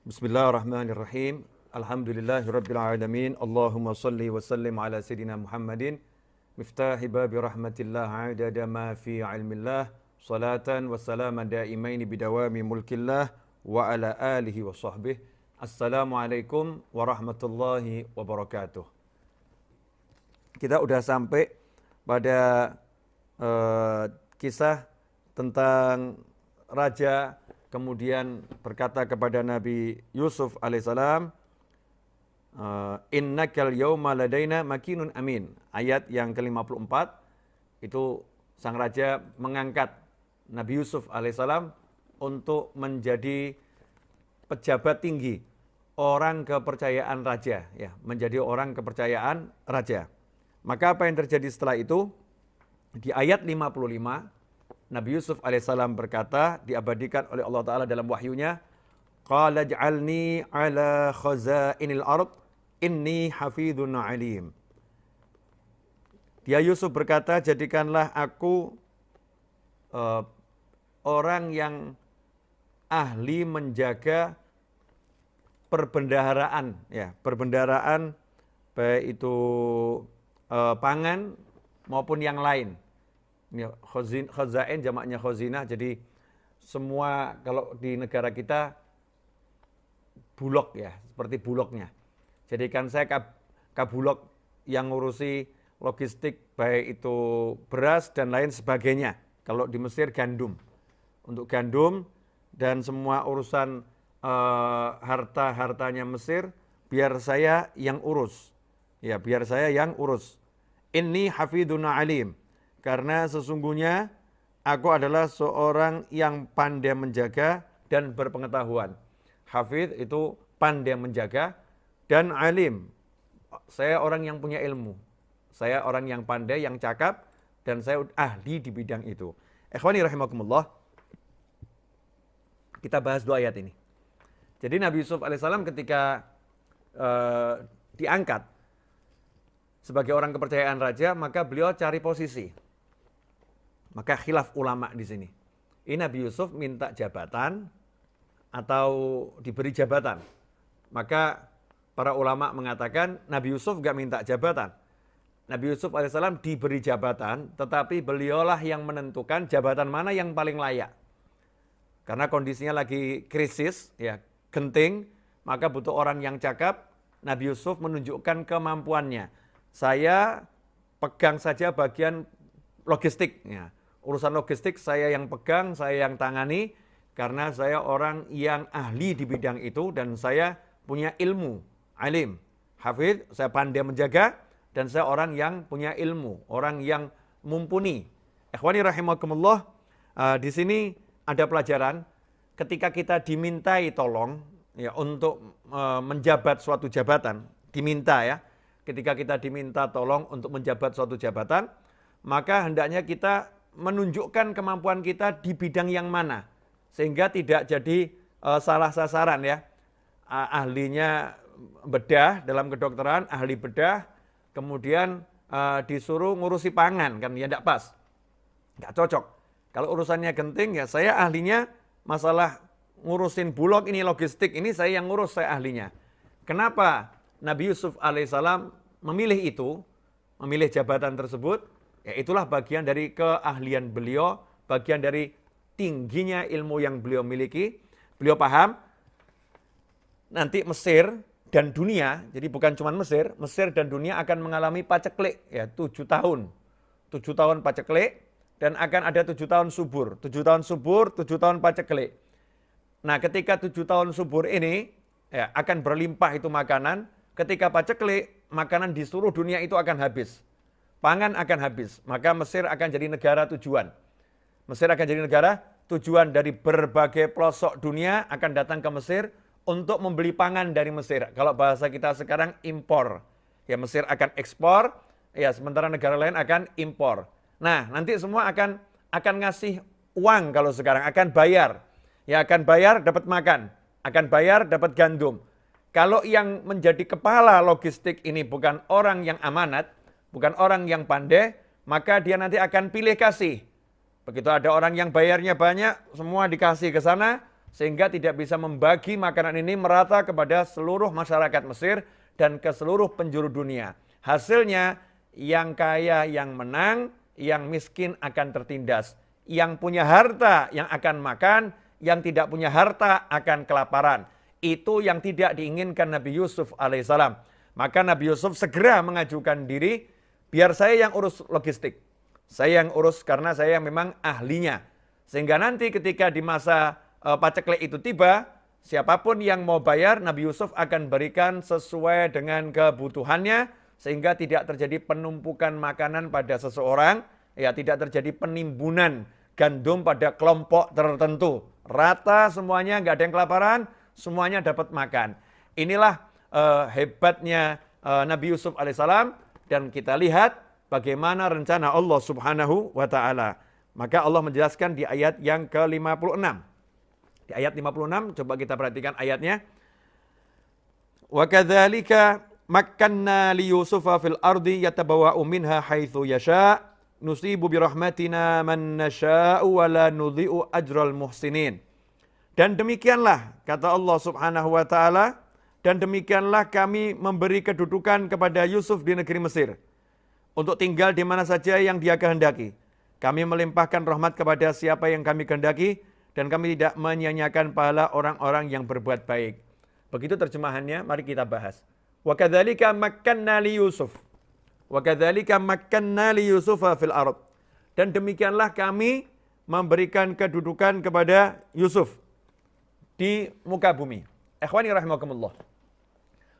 Bismillahirrahmanirrahim. Alhamdulillahirabbil alamin. Allahumma shalli wa sallim ala sayidina Muhammadin miftahi babi rahmatillah adada ma fi ilmillah salatan wa salaman daimaini bidawami mulkillah wa ala alihi wa sahbihi. Assalamualaikum warahmatullahi wabarakatuh. Kita udah sampai pada kisah tentang raja kemudian berkata kepada Nabi Yusuf alaihissalam, innakal yawma ladaina makinun amin. Ayat yang ke-54 itu sang raja mengangkat Nabi Yusuf alaihissalam untuk menjadi pejabat tinggi, orang kepercayaan raja, ya, menjadi orang kepercayaan raja. Maka apa yang terjadi setelah itu? Di ayat 55 Nabi Yusuf alaihissalam berkata, diabadikan oleh Allah Ta'ala dalam wahyunya, Qala ja'alni ala khazainil ard, inni hafidhun alim. Dia Yusuf berkata, jadikanlah aku orang yang ahli menjaga perbendaharaan, ya, perbendaharaan baik itu pangan maupun yang lain. Ini khazain jamaknya khazinah, jadi semua kalau di negara kita bulog, ya, seperti bulognya. Jadikan saya kabulog yang ngurusi logistik baik itu beras dan lain sebagainya. Kalau di Mesir gandum, untuk gandum dan semua urusan harta-hartanya Mesir biar saya yang urus. Ya, biar saya yang urus. Inni hafidhun alim. Karena sesungguhnya aku adalah seorang yang pandai menjaga dan berpengetahuan. Hafidh itu pandai menjaga dan alim. Saya orang yang punya ilmu. Saya orang yang pandai, yang cakap, dan saya ahli di bidang itu. Ikhwani rahimakumullah. Kita bahas dua ayat ini. Jadi Nabi Yusuf alaihissalam ketika diangkat sebagai orang kepercayaan raja, maka beliau cari posisi. Maka khilaf ulama di sini. Ini Nabi Yusuf minta jabatan atau diberi jabatan. Maka para ulama mengatakan Nabi Yusuf gak minta jabatan. Nabi Yusuf alaihissalam diberi jabatan, tetapi beliaulah yang menentukan jabatan mana yang paling layak. Karena kondisinya lagi krisis, ya, genting, maka butuh orang yang cakap. Nabi Yusuf menunjukkan kemampuannya. Saya pegang saja bagian logistik, ya. Urusan logistik saya yang pegang, saya yang tangani, karena saya orang yang ahli di bidang itu dan saya punya ilmu, alim, hafidh, saya pandai menjaga, dan saya orang yang punya ilmu, orang yang mumpuni. Ikhwani rahimakumullah, di sini ada pelajaran, ketika kita dimintai tolong, ya, untuk menjabat suatu jabatan, diminta, ya, ketika kita diminta tolong untuk menjabat suatu jabatan, maka hendaknya kita menunjukkan kemampuan kita di bidang yang mana, sehingga tidak jadi salah sasaran, ya. Ahlinya bedah dalam kedokteran, ahli bedah, kemudian disuruh ngurusi pangan, kan ya tidak pas, nggak cocok. Kalau urusannya genting, ya saya ahlinya masalah ngurusin bulog ini, logistik ini saya yang ngurus, saya ahlinya. Kenapa Nabi Yusuf alaihissalam memilih itu, memilih jabatan tersebut? Ya, itulah bagian dari keahlian beliau, bagian dari tingginya ilmu yang beliau miliki. Beliau paham nanti Mesir dan dunia, jadi bukan cuma Mesir, Mesir dan dunia akan mengalami paceklik, ya, 7 tahun. 7 tahun paceklik dan akan ada 7 tahun subur. 7 tahun subur, 7 tahun paceklik. Nah, ketika 7 tahun subur ini, ya, akan berlimpah itu makanan. Ketika paceklik, makanan di seluruh dunia itu akan habis. Pangan akan habis, maka Mesir akan jadi negara tujuan. Mesir akan jadi negara tujuan dari berbagai pelosok dunia akan datang ke Mesir untuk membeli pangan dari Mesir. Kalau bahasa kita sekarang impor. Ya, Mesir akan ekspor, ya, sementara negara lain akan impor. Nah, nanti semua akan ngasih uang kalau sekarang, akan bayar. Ya, akan bayar dapat makan, akan bayar dapat gandum. Kalau yang menjadi kepala logistik ini bukan orang yang amanat, bukan orang yang pandai, maka dia nanti akan pilih kasih. Begitu ada orang yang bayarnya banyak, semua dikasih ke sana, sehingga tidak bisa membagi makanan ini merata kepada seluruh masyarakat Mesir dan ke seluruh penjuru dunia. Hasilnya yang kaya yang menang, yang miskin akan tertindas. Yang punya harta yang akan makan, yang tidak punya harta akan kelaparan. Itu yang tidak diinginkan Nabi Yusuf alaihissalam. Maka Nabi Yusuf segera mengajukan diri, biar saya yang urus logistik. Saya yang urus karena saya yang memang ahlinya. Sehingga nanti ketika di masa paceklik itu tiba, siapapun yang mau bayar, Nabi Yusuf akan berikan sesuai dengan kebutuhannya, sehingga tidak terjadi penumpukan makanan pada seseorang, ya tidak terjadi penimbunan gandum pada kelompok tertentu. Rata semuanya, nggak ada yang kelaparan, semuanya dapat makan. Inilah hebatnya Nabi Yusuf alaihissalam, dan kita lihat bagaimana rencana Allah subhanahu wa ta'ala. Maka Allah menjelaskan di ayat yang ke-56. Di ayat 56, coba kita perhatikan ayatnya. Wa kadzalika makkanna li Yusufa fil ardi yatabawwa'u minha haitsu yasha' nusibu bi rahmatina man nasya'u wa la nudhi'u ajral muhsinin. Dan demikianlah kata Allah Subhanahu wa taala, dan demikianlah kami memberi kedudukan kepada Yusuf di negeri Mesir untuk tinggal di mana saja yang Dia kehendaki. Kami melimpahkan rahmat kepada siapa yang kami kehendaki, dan kami tidak menyia-nyiakan pahala orang-orang yang berbuat baik. Begitu terjemahannya, mari kita bahas. Wa kadzalika makkanna li Yusuf. Wa kadzalika makkanna li Yusufa fil ard. Dan demikianlah kami memberikan kedudukan kepada Yusuf di muka bumi. Ikhwani rahimakumullah.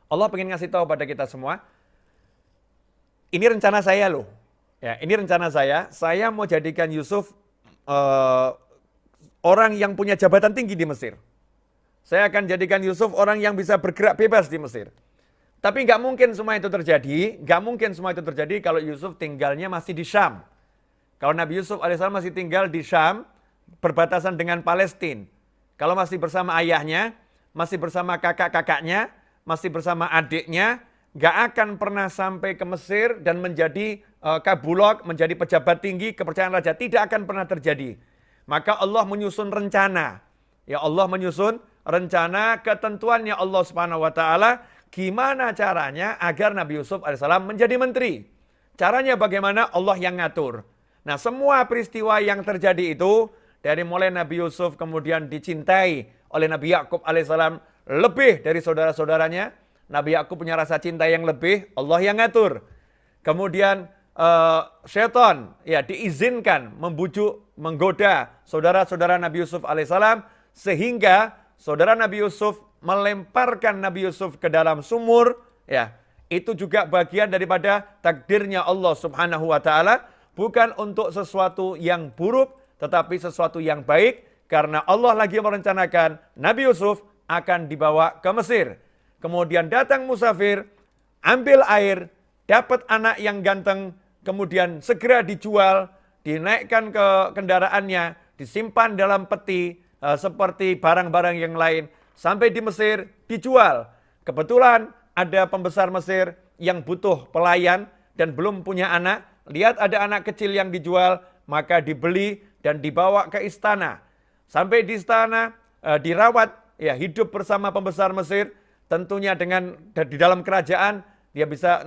Allah ingin ngasih tahu pada kita semua, ini rencana saya loh. Ya, ini rencana saya. Saya mau jadikan Yusuf orang yang punya jabatan tinggi di Mesir. Saya akan jadikan Yusuf orang yang bisa bergerak bebas di Mesir. Tapi nggak mungkin semua itu terjadi. Nggak mungkin semua itu terjadi kalau Yusuf tinggalnya masih di Syam. Kalau Nabi Yusuf alaihissalam masih tinggal di Syam, berbatasan dengan Palestina. Kalau masih bersama ayahnya, masih bersama kakak-kakaknya, masih bersama adiknya, nggak akan pernah sampai ke Mesir dan menjadi kabulok, menjadi pejabat tinggi, kepercayaan raja. Tidak akan pernah terjadi. Maka Allah menyusun rencana. Ya Allah menyusun rencana, ketentuannya Allah Subhanahu wa taala, gimana caranya agar Nabi Yusuf alaihissalam menjadi menteri. Caranya bagaimana? Allah yang ngatur. Nah, semua peristiwa yang terjadi itu, dari mulai Nabi Yusuf kemudian dicintai oleh Nabi Yakub alaihissalam lebih dari saudara-saudaranya. Nabi Yakub punya rasa cinta yang lebih, Allah yang ngatur. Kemudian syaitan ya diizinkan membujuk, menggoda saudara-saudara Nabi Yusuf alaihissalam, sehingga saudara Nabi Yusuf melemparkan Nabi Yusuf ke dalam sumur. Ya, itu juga bagian daripada takdirnya Allah Subhanahu wa taala, bukan untuk sesuatu yang buruk, tetapi sesuatu yang baik, karena Allah lagi merencanakan Nabi Yusuf akan dibawa ke Mesir. Kemudian datang musafir, ambil air, dapat anak yang ganteng, kemudian segera dijual, dinaikkan ke kendaraannya, disimpan dalam peti, seperti barang-barang yang lain, sampai di Mesir, dijual. Kebetulan ada pembesar Mesir yang butuh pelayan dan belum punya anak, lihat ada anak kecil yang dijual, maka dibeli dan dibawa ke istana. Sampai di istana, dirawat, ya hidup bersama pembesar Mesir. Tentunya di dalam kerajaan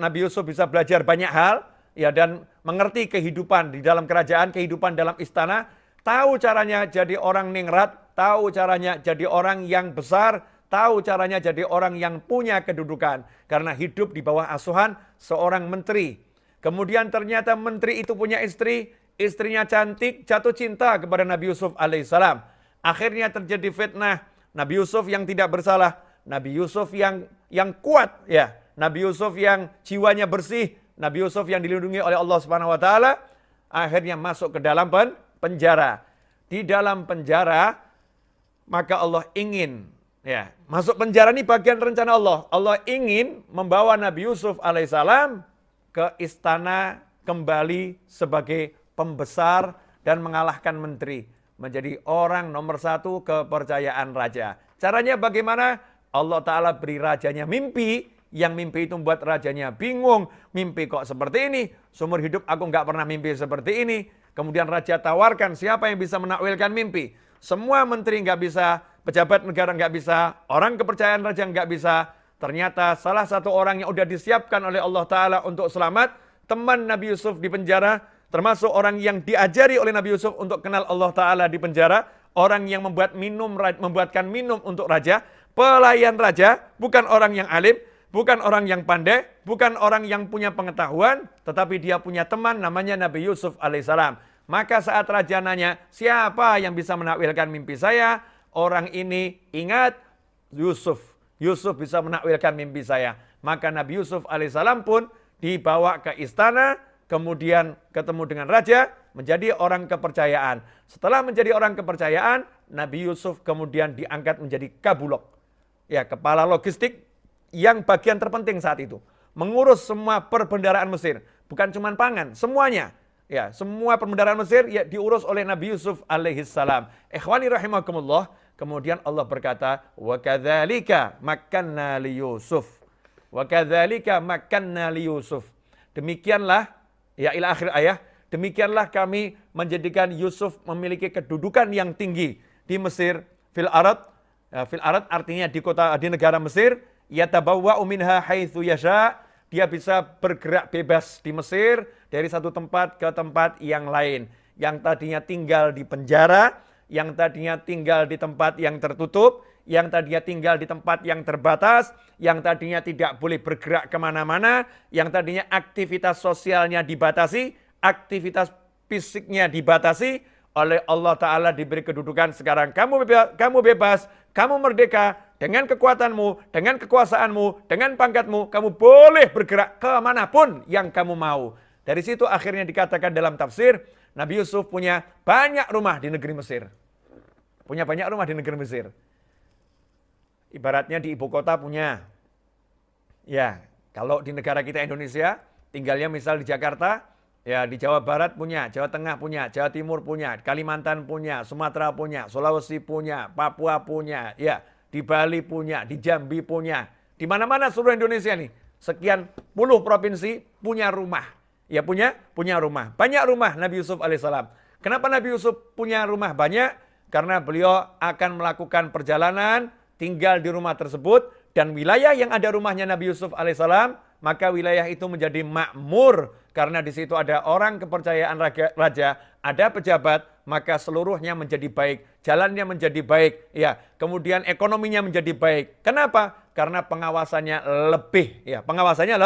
Nabi Yusuf bisa belajar banyak hal, ya, dan mengerti kehidupan di dalam kerajaan, kehidupan dalam istana, tahu caranya jadi orang ningrat, tahu caranya jadi orang yang besar, tahu caranya jadi orang yang punya kedudukan karena hidup di bawah asuhan seorang menteri. Kemudian ternyata menteri itu punya istri, istrinya cantik, jatuh cinta kepada Nabi Yusuf alaihissalam. Akhirnya terjadi fitnah, Nabi Yusuf yang tidak bersalah, Nabi Yusuf yang kuat, ya, Nabi Yusuf yang jiwanya bersih, Nabi Yusuf yang dilindungi oleh Allah Subhanahu wa taala, akhirnya masuk ke dalam penjara. Di dalam penjara, maka Allah ingin, ya, masuk penjara ini bagian rencana Allah. Allah ingin membawa Nabi Yusuf alaihissalam ke istana kembali sebagai pembesar dan mengalahkan menteri, menjadi orang nomor 1 kepercayaan raja. Caranya bagaimana? Allah Ta'ala beri rajanya mimpi, yang mimpi itu membuat rajanya bingung. Mimpi kok seperti ini? Seumur hidup aku nggak pernah mimpi seperti ini. Kemudian raja tawarkan siapa yang bisa menakwilkan mimpi. Semua menteri nggak bisa pejabat negara nggak bisa, orang kepercayaan raja nggak bisa. Ternyata salah satu orang yang udah disiapkan oleh Allah Ta'ala untuk selamat, teman Nabi Yusuf di penjara, termasuk orang yang diajari oleh Nabi Yusuf untuk kenal Allah Ta'ala di penjara, orang yang membuatkan minum untuk raja, pelayan raja, bukan orang yang alim, bukan orang yang pandai, bukan orang yang punya pengetahuan, tetapi dia punya teman namanya Nabi Yusuf alaihissalam. Maka saat raja nanya, siapa yang bisa menakwilkan mimpi saya? Orang ini ingat Yusuf. Yusuf bisa menakwilkan mimpi saya. Maka Nabi Yusuf alaihissalam pun dibawa ke istana, kemudian ketemu dengan raja, menjadi orang kepercayaan. Setelah menjadi orang kepercayaan, Nabi Yusuf kemudian diangkat menjadi kabulok. Ya, kepala logistik yang bagian terpenting saat itu. Mengurus semua perbendaharaan Mesir. Bukan cuma pangan, semuanya. Ya, semua perbendaharaan Mesir ya diurus oleh Nabi Yusuf alaihissalam. Ikhwani rahimakumullah. Kemudian Allah berkata, wa kadzalika makanna li Yusuf. Wa kadzalika makanna li Yusuf. Demikianlah, ya ila akhir ayat, demikianlah kami menjadikan Yusuf memiliki kedudukan yang tinggi di Mesir, fil arad. Fil arad artinya di negara Mesir, yatabawwa'u minha haitsu yasha. Dia bisa bergerak bebas di Mesir dari satu tempat ke tempat yang lain. Yang tadinya tinggal di penjara, yang tadinya tinggal di tempat yang tertutup, yang tadinya tinggal di tempat yang terbatas, yang tadinya tidak boleh bergerak kemana-mana, yang tadinya aktivitas sosialnya dibatasi, aktivitas fisiknya dibatasi, oleh Allah Ta'ala diberi kedudukan sekarang. Kamu bebas, kamu merdeka, dengan kekuatanmu, dengan kekuasaanmu, dengan pangkatmu, kamu boleh bergerak kemanapun yang kamu mau. Dari situ akhirnya dikatakan dalam tafsir, Nabi Yusuf punya banyak rumah di negeri Mesir. Punya banyak rumah di negeri Mesir. Ibaratnya di ibu kota punya. Ya, kalau di negara kita Indonesia, tinggalnya misal di Jakarta, ya di Jawa Barat punya, Jawa Tengah punya, Jawa Timur punya, Kalimantan punya, Sumatera punya, Sulawesi punya, Papua punya, ya di Bali punya, di Jambi punya. Di mana-mana seluruh Indonesia nih, sekian puluh provinsi punya rumah. Ya punya rumah. Banyak rumah Nabi Yusuf alaihissalam. Kenapa Nabi Yusuf punya rumah banyak? Karena beliau akan melakukan perjalanan, tinggal di rumah tersebut, dan wilayah yang ada rumahnya Nabi Yusuf alaihissalam, maka wilayah itu menjadi makmur. Karena di situ ada orang kepercayaan raja, ada pejabat, maka seluruhnya menjadi baik. Jalannya menjadi baik. Ya, kemudian ekonominya menjadi baik. Kenapa? Karena pengawasannya lebih. Ya, pengawasannya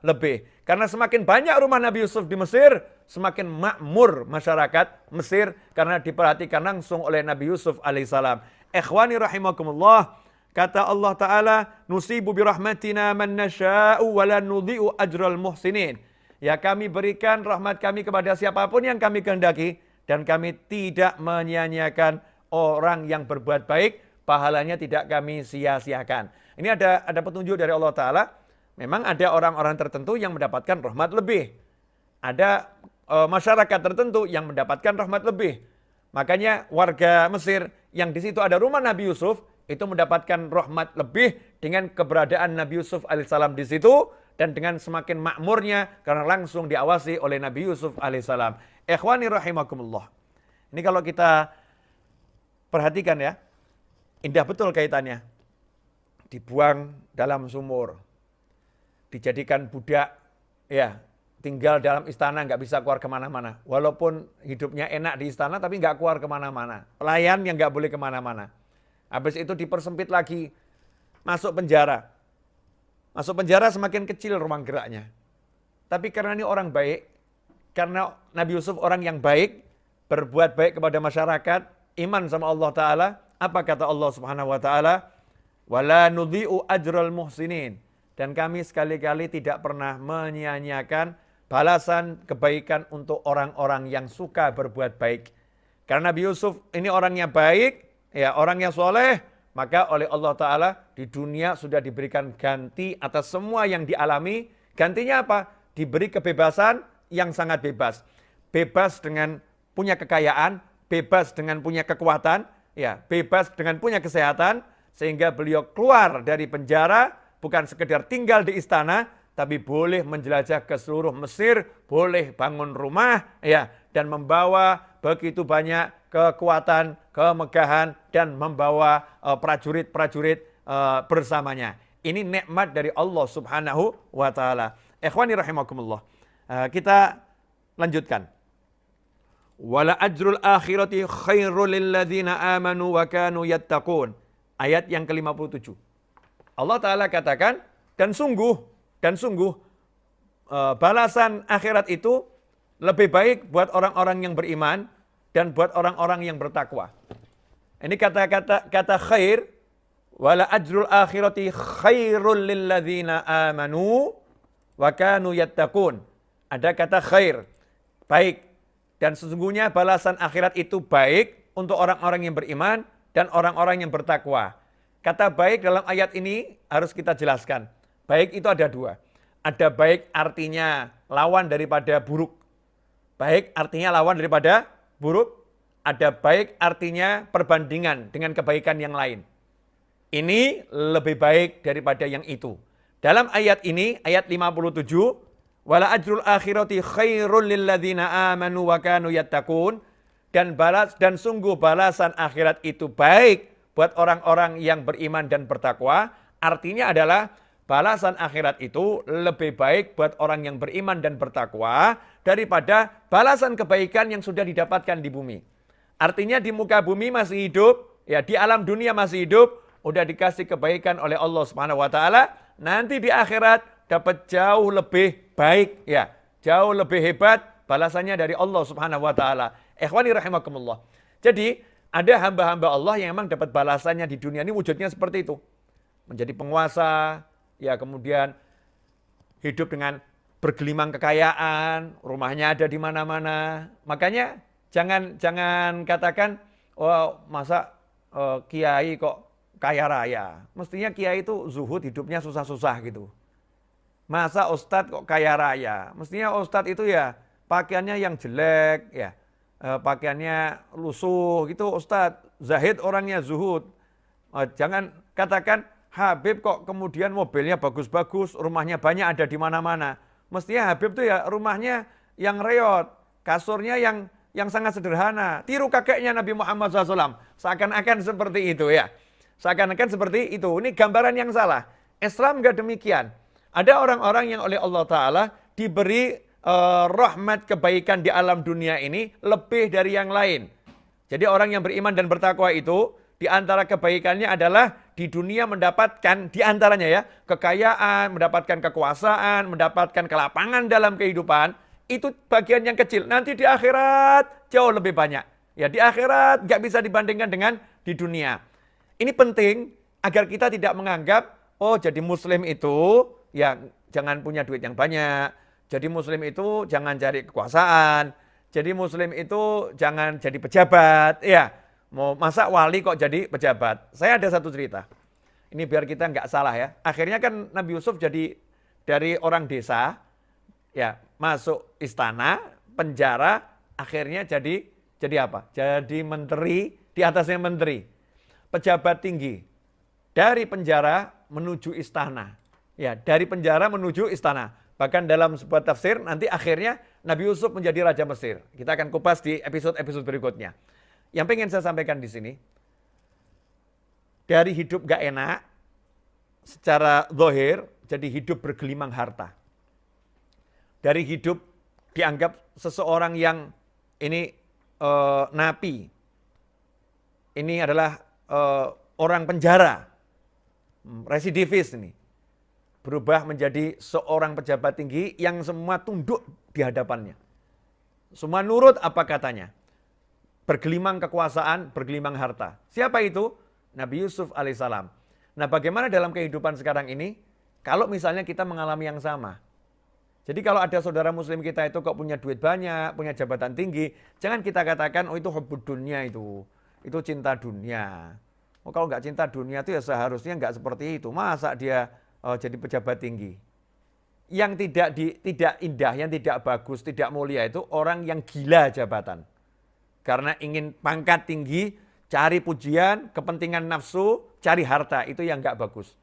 lebih. Karena semakin banyak rumah Nabi Yusuf di Mesir, semakin makmur masyarakat Mesir karena diperhatikan langsung oleh Nabi Yusuf alaihissalam. Ikhwani rahimakumullah, kata Allah Ta'ala, nusibu birahmatina man nasha'u wa la nudhi'u ajral muhsinin. Ya, kami berikan rahmat kami kepada siapapun yang kami kehendaki, dan kami tidak menyia-nyiakan orang yang berbuat baik, pahalanya tidak kami sia-siakan. Ini ada petunjuk dari Allah Ta'ala. Memang ada orang-orang tertentu yang mendapatkan rahmat lebih. Ada masyarakat tertentu yang mendapatkan rahmat lebih. Makanya warga Mesir yang di situ ada rumah Nabi Yusuf itu mendapatkan rahmat lebih dengan keberadaan Nabi Yusuf alaihissalam di situ dan dengan semakin makmurnya karena langsung diawasi oleh Nabi Yusuf alaihissalam. Ikhwani rahimakumullah. Ini kalau kita perhatikan ya, indah betul kaitannya. Dibuang dalam sumur. Dijadikan budak, ya tinggal dalam istana, nggak bisa keluar kemana-mana. Walaupun hidupnya enak di istana, tapi nggak keluar kemana-mana. Pelayan yang nggak boleh kemana-mana. Habis itu dipersempit lagi, masuk penjara. Masuk penjara semakin kecil ruang geraknya. Tapi karena ini orang baik, karena Nabi Yusuf orang yang baik, berbuat baik kepada masyarakat, iman sama Allah Ta'ala, apa kata Allah Subhanahu Wa Ta'ala? Wala nudhi'u ajral muhsinin. Dan kami sekali-kali tidak pernah menyia-nyiakan balasan kebaikan untuk orang-orang yang suka berbuat baik. Karena Nabi Yusuf ini orangnya baik, ya orang yang soleh, maka oleh Allah Ta'ala di dunia sudah diberikan ganti atas semua yang dialami. Gantinya apa? Diberi kebebasan yang sangat bebas. Bebas dengan punya kekayaan, bebas dengan punya kekuatan, ya bebas dengan punya kesehatan, sehingga beliau keluar dari penjara, bukan sekedar tinggal di istana, tapi boleh menjelajah ke seluruh Mesir, boleh bangun rumah, ya, dan membawa begitu banyak kekuatan, kemegahan, dan membawa prajurit-prajurit bersamanya. Ini nikmat dari Allah Subhanahu wa Ta'ala. Ikhwani rahimakumullah. Kita lanjutkan. Wala ajrul akhirati khairul lilladzina amanu wa kanu yattaqun. Ayat yang ke-57. Allah Ta'ala katakan, dan sungguh balasan akhirat itu lebih baik buat orang-orang yang beriman dan buat orang-orang yang bertakwa. Ini kata khair, wala ajrul akhirati khairul lilladzina amanu wa kanu yattaqun. Ada kata khair, baik. Dan sesungguhnya balasan akhirat itu baik untuk orang-orang yang beriman dan orang-orang yang bertakwa. Kata baik dalam ayat ini harus kita jelaskan. Baik itu ada dua. Ada baik artinya lawan daripada buruk. Baik artinya lawan daripada buruk. Ada baik artinya perbandingan dengan kebaikan yang lain. Ini lebih baik daripada yang itu. Dalam ayat ini, ayat 57, wala ajrul akhirati khairul lilladzina amanu wa kanu yattaqun, dan sungguh balasan akhirat itu baik buat orang-orang yang beriman dan bertakwa. Artinya adalah balasan akhirat itu lebih baik buat orang yang beriman dan bertakwa daripada balasan kebaikan yang sudah didapatkan di bumi. Artinya di muka bumi masih hidup, ya di alam dunia masih hidup, udah dikasih kebaikan oleh Allah Subhanahu wa Ta'ala, nanti di akhirat dapat jauh lebih baik, ya, jauh lebih hebat balasannya dari Allah Subhanahu wa Ta'ala. Ikhwani rahimakumullah. Jadi ada hamba-hamba Allah yang memang dapat balasannya di dunia ini wujudnya seperti itu. Menjadi penguasa, ya kemudian hidup dengan bergelimang kekayaan, rumahnya ada di mana-mana. Makanya jangan katakan, oh masa kiai kok kaya raya. Mestinya kiai itu zuhud, hidupnya susah-susah gitu. Masa ustadz kok kaya raya? Mestinya ustadz itu ya pakaiannya yang jelek, ya pakaiannya lusuh gitu ustadz. Zahid orangnya zuhud. Jangan katakan Habib kok kemudian mobilnya bagus-bagus, rumahnya banyak ada di mana-mana. Mestinya Habib tuh ya rumahnya yang reot, kasurnya yang sangat sederhana. Tiru kakeknya Nabi Muhammad SAW. Seakan-akan seperti itu ya. Seakan-akan seperti itu. Ini gambaran yang salah. Islam enggak demikian. Ada orang-orang yang oleh Allah Ta'ala diberi rahmat kebaikan di alam dunia ini lebih dari yang lain. Jadi orang yang beriman dan bertakwa itu, di antara kebaikannya adalah di dunia mendapatkan, di antaranya ya, kekayaan, mendapatkan kekuasaan, mendapatkan kelapangan dalam kehidupan. Itu bagian yang kecil. Nanti di akhirat jauh lebih banyak. Ya di akhirat nggak bisa dibandingkan dengan di dunia. Ini penting agar kita tidak menganggap, oh jadi muslim itu ya jangan punya duit yang banyak. Jadi muslim itu jangan cari kekuasaan. Jadi muslim itu jangan jadi pejabat. Ya, mau masa wali kok jadi pejabat. Saya ada satu cerita. Ini biar kita nggak salah ya. Akhirnya kan Nabi Yusuf jadi dari orang desa, ya masuk istana, penjara, akhirnya jadi apa? Jadi menteri, di atasnya menteri. Pejabat tinggi. Dari penjara menuju istana. Ya, dari penjara menuju istana. Bahkan dalam sebuah tafsir nanti akhirnya Nabi Yusuf menjadi raja Mesir. Kita akan kupas di episode-episode berikutnya. Yang pengen saya sampaikan di sini, dari hidup gak enak, secara zahir jadi hidup bergelimang harta. Dari hidup dianggap seseorang yang ini napi, ini adalah orang penjara, residivis ini. Berubah menjadi seorang pejabat tinggi yang semua tunduk di hadapannya. Semua nurut apa katanya. Bergelimang kekuasaan, bergelimang harta. Siapa itu? Nabi Yusuf alaihissalam. Nah bagaimana dalam kehidupan sekarang ini? Kalau misalnya kita mengalami yang sama. Jadi kalau ada saudara muslim kita itu kok punya duit banyak, punya jabatan tinggi, jangan kita katakan, oh itu hubbud dunia itu cinta dunia. Oh kalau nggak cinta dunia itu ya seharusnya nggak seperti itu. Masa dia jadi pejabat tinggi? Yang tidak indah, yang tidak bagus, tidak mulia itu orang yang gila jabatan. Karena ingin pangkat tinggi, cari pujian, kepentingan nafsu, cari harta, itu yang nggak bagus.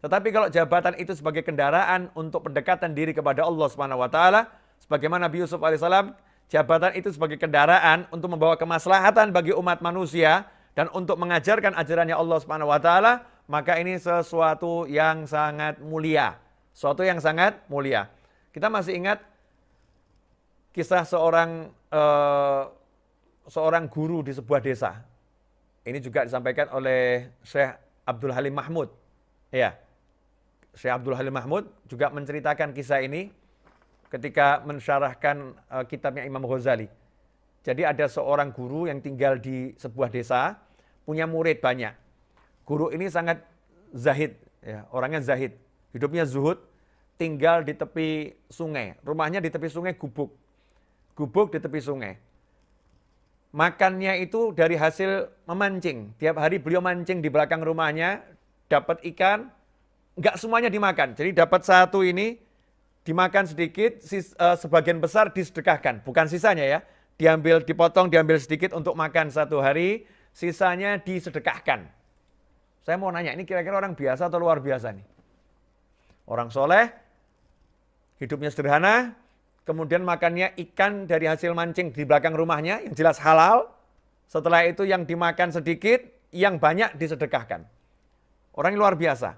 Tetapi kalau jabatan itu sebagai kendaraan untuk pendekatan diri kepada Allah Subhanahu wa Ta'ala, sebagaimana Nabi Yusuf alaihissalam jabatan itu sebagai kendaraan untuk membawa kemaslahatan bagi umat manusia dan untuk mengajarkan ajarannya Allah Subhanahu wa taala, maka ini sesuatu yang sangat mulia. Sesuatu yang sangat mulia. Kita masih ingat kisah seorang guru di sebuah desa. Ini juga disampaikan oleh Syekh Abdul Halim Mahmud. Ya. Syekh Abdul Halim Mahmud juga menceritakan kisah ini ketika mensyarahkan kitabnya Imam Ghazali. Jadi ada seorang guru yang tinggal di sebuah desa, punya murid banyak. Guru ini sangat zahid, ya, orangnya zahid. Hidupnya zuhud, tinggal di tepi sungai. Rumahnya di tepi sungai, gubuk. Gubuk di tepi sungai. Makannya itu dari hasil memancing. Tiap hari beliau mancing di belakang rumahnya, dapat ikan, nggak semuanya dimakan. Jadi dapat satu ini, dimakan sedikit, sebagian besar disedekahkan. Bukan sisanya ya, diambil, dipotong, diambil sedikit untuk makan satu hari, sisanya disedekahkan. Saya mau nanya, ini kira-kira orang biasa atau luar biasa nih? Orang soleh, hidupnya sederhana, kemudian makannya ikan dari hasil mancing di belakang rumahnya, yang jelas halal. Setelah itu yang dimakan sedikit, yang banyak disedekahkan. Orang yang luar biasa.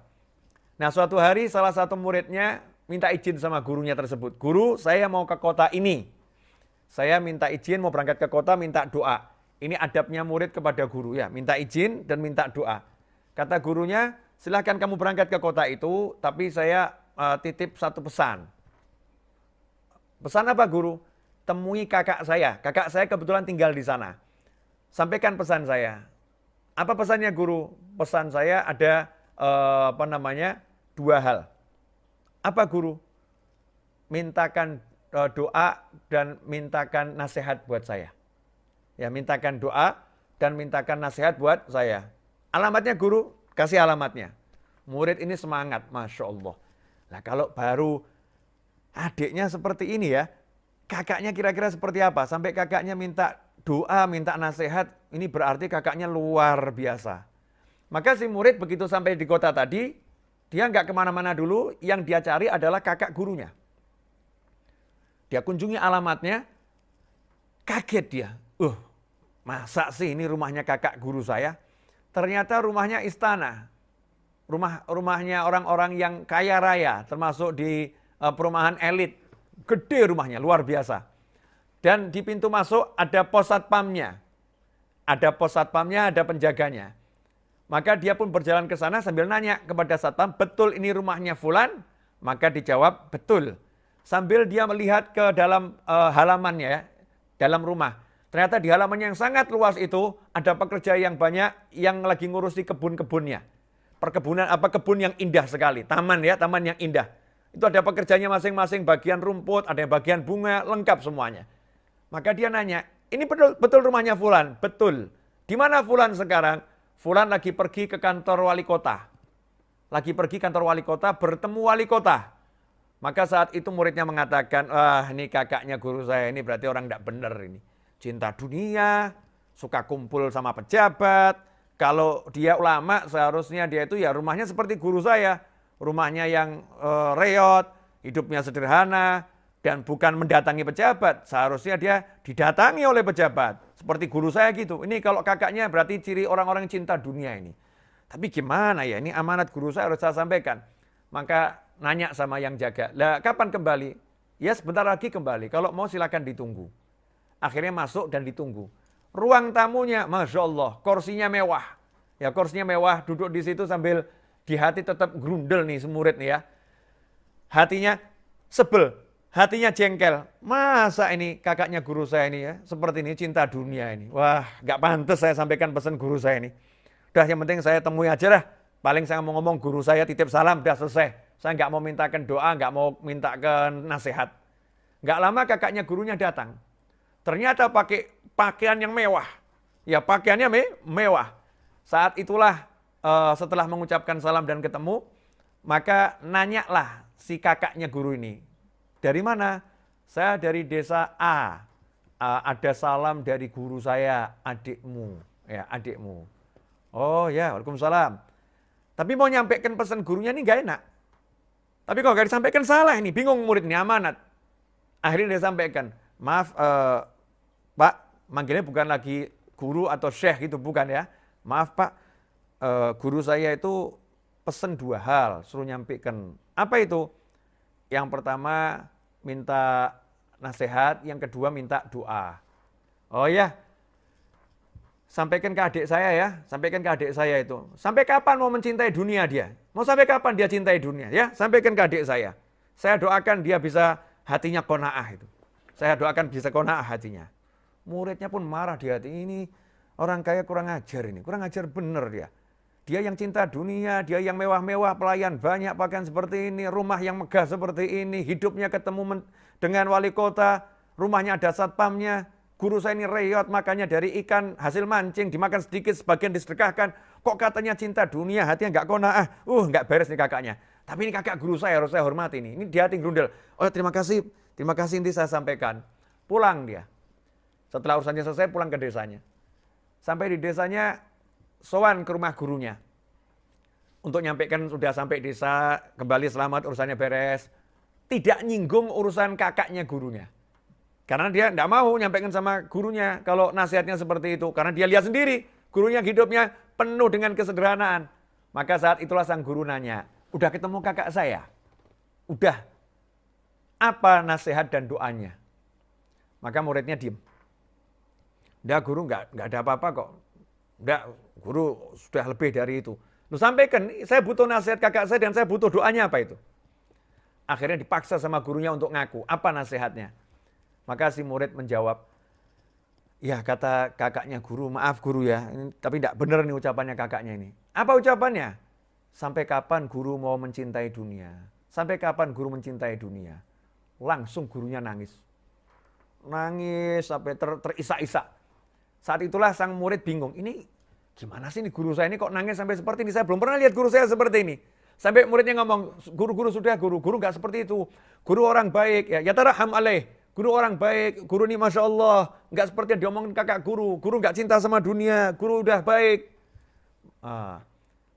Nah, suatu hari salah satu muridnya minta izin sama gurunya tersebut. Guru, saya mau ke kota ini. Saya minta izin mau berangkat ke kota, minta doa. Ini adabnya murid kepada guru ya, minta izin dan minta doa. Kata gurunya, silahkan kamu berangkat ke kota itu, tapi saya titip satu pesan. Pesan apa guru? Temui kakak saya. Kakak saya kebetulan tinggal di sana. Sampaikan pesan saya. Apa pesannya guru? Pesan saya ada dua hal. Apa guru? Mintakan doa dan mintakan nasihat buat saya. Ya, mintakan doa dan mintakan nasihat buat saya. Alamatnya guru, kasih alamatnya. Murid ini semangat, Masya Allah. Nah kalau baru adiknya seperti ini ya, kakaknya kira-kira seperti apa? Sampai kakaknya minta doa, minta nasihat, ini berarti kakaknya luar biasa. Maka si murid begitu sampai di kota tadi, dia nggak kemana-mana dulu, yang dia cari adalah kakak gurunya. Dia kunjungi alamatnya, kaget dia. Masa sih ini rumahnya kakak guru saya? Ternyata rumahnya istana. Rumahnya orang-orang yang kaya raya, termasuk di perumahan elit. Gede rumahnya, luar biasa. Dan di pintu masuk ada pos satpamnya. Ada pos satpamnya, ada penjaganya. Maka dia pun berjalan ke sana sambil nanya kepada satpam, betul ini rumahnya fulan? Maka dijawab, betul. Sambil dia melihat ke dalam halamannya, ya, dalam rumah. Ternyata di halamannya yang sangat luas itu ada pekerja yang banyak yang lagi ngurusi kebun-kebunnya. Perkebunan kebun yang indah sekali, taman ya, taman yang indah. Itu ada pekerjanya masing-masing, bagian rumput, ada yang bagian bunga, lengkap semuanya. Maka dia nanya, ini betul rumahnya fulan? Betul. Di mana fulan sekarang? Fulan lagi pergi ke kantor wali kota. Lagi pergi kantor wali kota, bertemu wali kota. Maka saat itu muridnya mengatakan, ini kakaknya guru saya, ini berarti orang tidak benar ini. Cinta dunia, suka kumpul sama pejabat. Kalau dia ulama, seharusnya dia itu ya rumahnya seperti guru saya. Rumahnya yang reot, hidupnya sederhana, dan bukan mendatangi pejabat. Seharusnya dia didatangi oleh pejabat. Seperti guru saya gitu. Ini kalau kakaknya berarti ciri orang-orang cinta dunia ini. Tapi gimana ya, ini amanat guru saya harus saya sampaikan. Maka nanya sama yang jaga, lah kapan kembali? Ya sebentar lagi kembali, kalau mau silakan ditunggu. Akhirnya masuk dan ditunggu. Ruang tamunya, Masya Allah, kursinya mewah. Ya kursinya mewah, duduk di situ sambil di hati tetap grundel nih semurid nih ya. Hatinya sebel, hatinya jengkel. Masa ini kakaknya guru saya ini ya, seperti ini cinta dunia ini. Wah, gak pantas saya sampaikan pesan guru saya ini. Udah yang penting saya temui aja lah. Paling saya mau ngomong guru saya titip salam, udah selesai. Saya nggak mau mintakan doa, nggak mau mintakan nasihat. Nggak lama kakaknya gurunya datang. Ternyata pakai pakaian yang mewah. Ya pakaiannya mewah. Saat itulah setelah mengucapkan salam dan ketemu, maka nanyalah si kakaknya guru ini. Dari mana? Saya dari desa A. Ada salam dari guru saya, adikmu. Ya adikmu. Oh ya, waalaikumsalam. Tapi mau nyampaikan pesan gurunya ini nggak enak. Tapi kalau nggak disampaikan salah ini, bingung murid ini amanat. Akhirnya dia sampaikan, Maaf Pak, manggilnya bukan lagi guru atau syekh gitu, bukan ya. Maaf Pak, guru saya itu pesen 2 hal, suruh nyampaikan. Apa itu? Yang pertama minta nasihat, yang kedua minta doa. Oh ya, sampaikan ke adik saya ya, sampaikan ke adik saya itu. Sampai kapan mau mencintai dunia dia? Mau sampai kapan dia cintai dunia? Ya, sampaikan ke adik saya. Saya doakan dia bisa hatinya qanaah itu. Saya doakan bisa qanaah hatinya. Muridnya pun marah di hati, ini orang kaya kurang ajar ini, kurang ajar bener dia. Dia yang cinta dunia, dia yang mewah-mewah, pelayan banyak, pakaian seperti ini, rumah yang megah seperti ini, hidupnya ketemu dengan wali kota, rumahnya ada satpamnya. Guru saya ini reyot, makanya dari ikan hasil mancing, dimakan sedikit, sebagian disedekahkan. Kok katanya cinta dunia, hatinya nggak kona'ah. Nggak beres nih kakaknya. Tapi ini kakak guru saya, harus saya hormati nih. Ini dia hati grundel. Oh terima kasih nanti saya sampaikan. Pulang dia. Setelah urusannya selesai, pulang ke desanya. Sampai di desanya, sowan ke rumah gurunya. Untuk nyampaikan sudah sampai desa, kembali selamat, urusannya beres. Tidak nyinggung urusan kakaknya gurunya. Karena dia tidak mau nyampaikan sama gurunya kalau nasihatnya seperti itu. Karena dia lihat sendiri, gurunya hidupnya penuh dengan kesederhanaan. Maka saat itulah sang guru nanya, udah ketemu kakak saya? Udah. Apa nasihat dan doanya? Maka muridnya diem. Udah guru nggak ada apa-apa kok. Udah guru sudah lebih dari itu. Lu sampaikan, saya butuh nasihat kakak saya dan saya butuh doanya apa itu? Akhirnya dipaksa sama gurunya untuk ngaku. Apa nasihatnya? Maka si murid menjawab, ya kata kakaknya guru, maaf guru ya, tapi tidak benar nih ucapannya kakaknya ini. Apa ucapannya? Sampai kapan guru mau mencintai dunia? Sampai kapan guru mencintai dunia? Langsung gurunya nangis. Nangis sampai terisak-isak. Saat itulah sang murid bingung, ini gimana sih ini guru saya ini kok nangis sampai seperti ini? Saya belum pernah lihat guru saya seperti ini. Sampai muridnya ngomong, guru sudah, guru nggak seperti itu. Guru orang baik, ya taraham alaih. Guru orang baik, guru ini Masya Allah, nggak seperti yang diomongin kakak guru nggak cinta sama dunia, guru udah baik.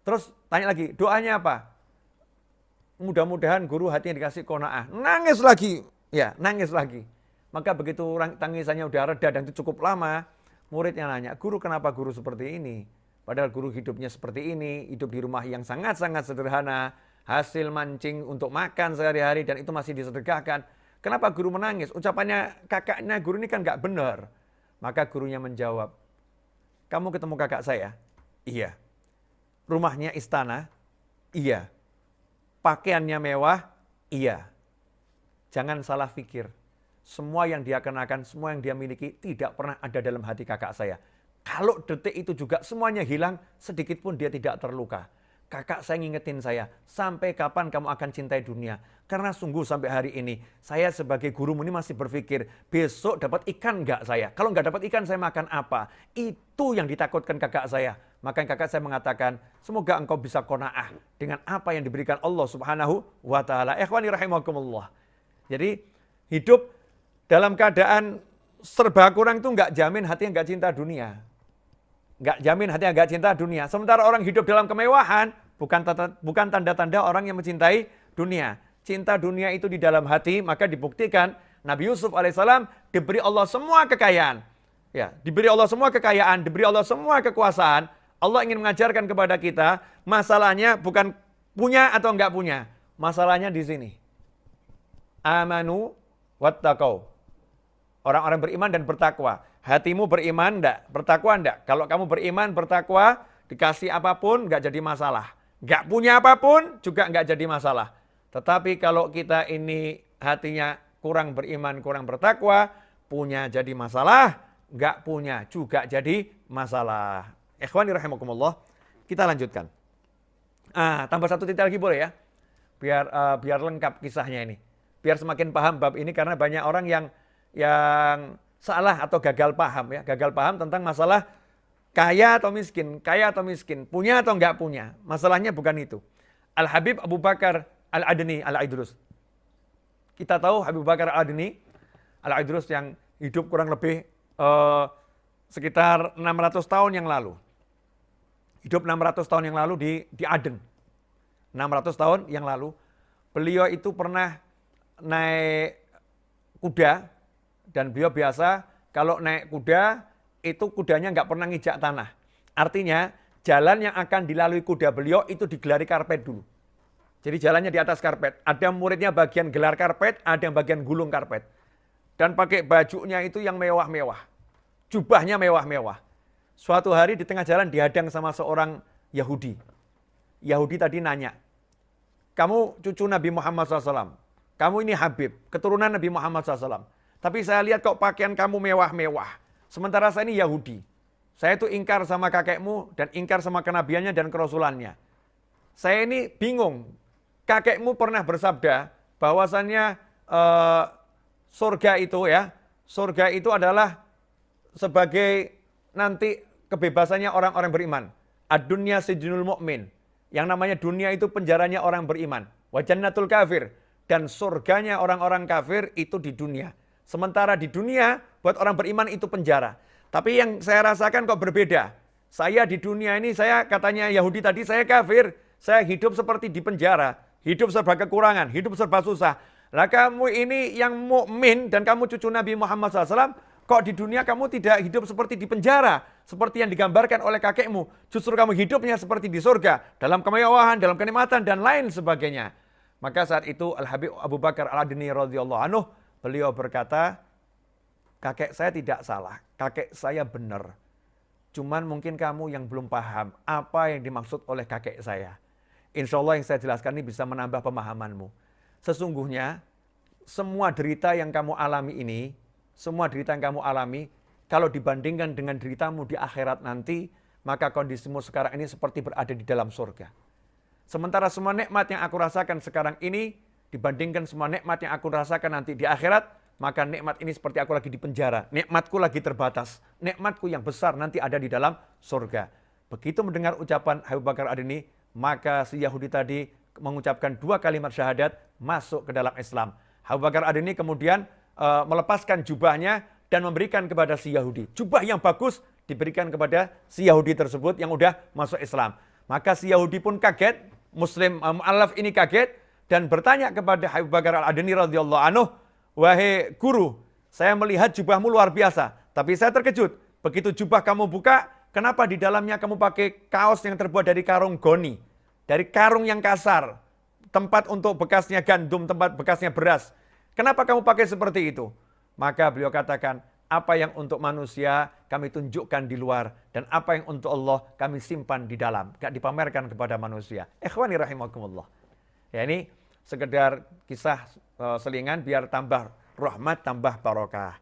Terus tanya lagi, doanya apa? Mudah-mudahan guru hatinya dikasih qanaah. Nangis lagi, ya nangis lagi. Maka begitu tangisannya udah reda dan itu cukup lama, muridnya nanya, guru kenapa guru seperti ini? Padahal guru hidupnya seperti ini, hidup di rumah yang sangat-sangat sederhana, hasil mancing untuk makan sehari-hari dan itu masih disedekahkan. Kenapa guru menangis? Ucapannya kakaknya guru ini kan nggak benar. Maka gurunya menjawab, kamu ketemu kakak saya? Iya. Rumahnya istana? Iya. Pakaiannya mewah? Iya. Jangan salah pikir. Semua yang dia kenakan, semua yang dia miliki tidak pernah ada dalam hati kakak saya. Kalau detik itu juga semuanya hilang, sedikit pun dia tidak terluka. Kakak saya ngingetin saya, sampai kapan kamu akan cintai dunia? Karena sungguh sampai hari ini, saya sebagai gurumu ini masih berpikir, besok dapat ikan nggak saya? Kalau nggak dapat ikan, saya makan apa? Itu yang ditakutkan kakak saya. Maka kakak saya mengatakan, semoga engkau bisa qanaah dengan apa yang diberikan Allah Subhanahu wa Ta'ala. Ikhwani rahimakumullah. Jadi, hidup dalam keadaan serba kurang itu nggak jamin hatinya nggak cinta dunia. Nggak jamin hatinya nggak cinta dunia. Sementara orang hidup dalam kemewahan, bukan tanda-tanda orang yang mencintai dunia. Cinta dunia itu di dalam hati, maka dibuktikan Nabi Yusuf alaihissalam diberi Allah semua kekayaan. Ya, diberi Allah semua kekayaan, diberi Allah semua kekuasaan. Allah ingin mengajarkan kepada kita, masalahnya bukan punya atau enggak punya. Masalahnya di sini. Amanu wattaqau. Orang-orang beriman dan bertakwa. Hatimu beriman enggak? Bertakwa enggak? Kalau kamu beriman, bertakwa, dikasih apapun enggak jadi masalah. Enggak punya apapun juga enggak jadi masalah. Tetapi kalau kita ini hatinya kurang beriman, kurang bertakwa, punya jadi masalah, enggak punya juga jadi masalah. Ikhwani rahimakumullah, kita lanjutkan. Tambah satu titik lagi boleh ya? Biar lengkap kisahnya ini. Biar semakin paham bab ini karena banyak orang yang salah atau gagal paham ya, gagal paham tentang masalah kaya atau miskin, punya atau enggak punya. Masalahnya bukan itu. Al-Habib Abu Bakar Al-Adni Al-Idrus. Kita tahu Habib Bakar Al-Adni Al-Idrus yang hidup kurang lebih sekitar 600 tahun yang lalu. Hidup 600 tahun yang lalu di Aden. 600 tahun yang lalu. Beliau itu pernah naik kuda Dan beliau biasa kalau naik kuda, itu kudanya nggak pernah ngijak tanah. Artinya, jalan yang akan dilalui kuda beliau itu digelari karpet dulu. Jadi jalannya di atas karpet. Ada muridnya bagian gelar karpet, ada yang bagian gulung karpet. Dan pakai bajunya itu yang mewah-mewah. Jubahnya mewah-mewah. Suatu hari di tengah jalan dihadang sama seorang Yahudi. Yahudi tadi nanya, kamu cucu Nabi Muhammad SAW. Kamu ini Habib, keturunan Nabi Muhammad SAW. Tapi saya lihat kok pakaian kamu mewah-mewah. Sementara saya ini Yahudi. Saya itu ingkar sama kakekmu dan ingkar sama kenabiannya dan kerasulannya. Saya ini bingung. Kakekmu pernah bersabda bahwasannya surga itu adalah sebagai nanti kebebasannya orang-orang beriman. Ad-dunya sijnul mu'min. Yang namanya dunia itu penjaranya orang beriman. Wa jannatul kafir. Dan surganya orang-orang kafir itu di dunia. Sementara di dunia buat orang beriman itu penjara. Tapi yang saya rasakan kok berbeda. Saya di dunia ini, saya katanya Yahudi tadi, saya kafir. Saya hidup seperti di penjara. Hidup serba kekurangan, hidup serba susah. Lah kamu ini yang mukmin dan kamu cucu Nabi Muhammad SAW, kok di dunia kamu tidak hidup seperti di penjara, seperti yang digambarkan oleh kakekmu. Justru kamu hidupnya seperti di surga, dalam kemewahan, dalam kenikmatan, dan lain sebagainya. Maka saat itu Al-Habib Abu Bakar Al-Adni radhiyallahu anhu, beliau berkata, kakek saya tidak salah, kakek saya benar. Cuman mungkin kamu yang belum paham apa yang dimaksud oleh kakek saya. Insya Allah yang saya jelaskan ini bisa menambah pemahamanmu. Sesungguhnya, semua derita yang kamu alami ini, semua derita yang kamu alami, kalau dibandingkan dengan deritamu di akhirat nanti, maka kondisimu sekarang ini seperti berada di dalam surga. Sementara semua nikmat yang aku rasakan sekarang ini, dibandingkan semua nikmat yang aku rasakan nanti di akhirat, maka nikmat ini seperti aku lagi di penjara. Nikmatku lagi terbatas. Nikmatku yang besar nanti ada di dalam surga. Begitu mendengar ucapan Abu Bakar Adni, maka si Yahudi tadi mengucapkan 2 kalimat syahadat, masuk ke dalam Islam. Abu Bakar Adni kemudian melepaskan jubahnya dan memberikan kepada si Yahudi. Jubah yang bagus diberikan kepada si Yahudi tersebut yang udah masuk Islam. Maka si Yahudi pun kaget, Muslim mu'allaf ini kaget, dan bertanya kepada Abu Bakar Al-Adni radhiyallahu anhu, wahai guru, saya melihat jubahmu luar biasa, tapi saya terkejut. Begitu jubah kamu buka, kenapa di dalamnya kamu pakai kaos yang terbuat dari karung goni, dari karung yang kasar, tempat untuk bekasnya gandum, tempat bekasnya beras. Kenapa kamu pakai seperti itu? Maka beliau katakan, apa yang untuk manusia kami tunjukkan di luar, dan apa yang untuk Allah kami simpan di dalam. Gak dipamerkan kepada manusia. Ikhwani rahimakumullah. Ya, ini sekedar kisah selingan biar tambah rahmat, tambah barokah.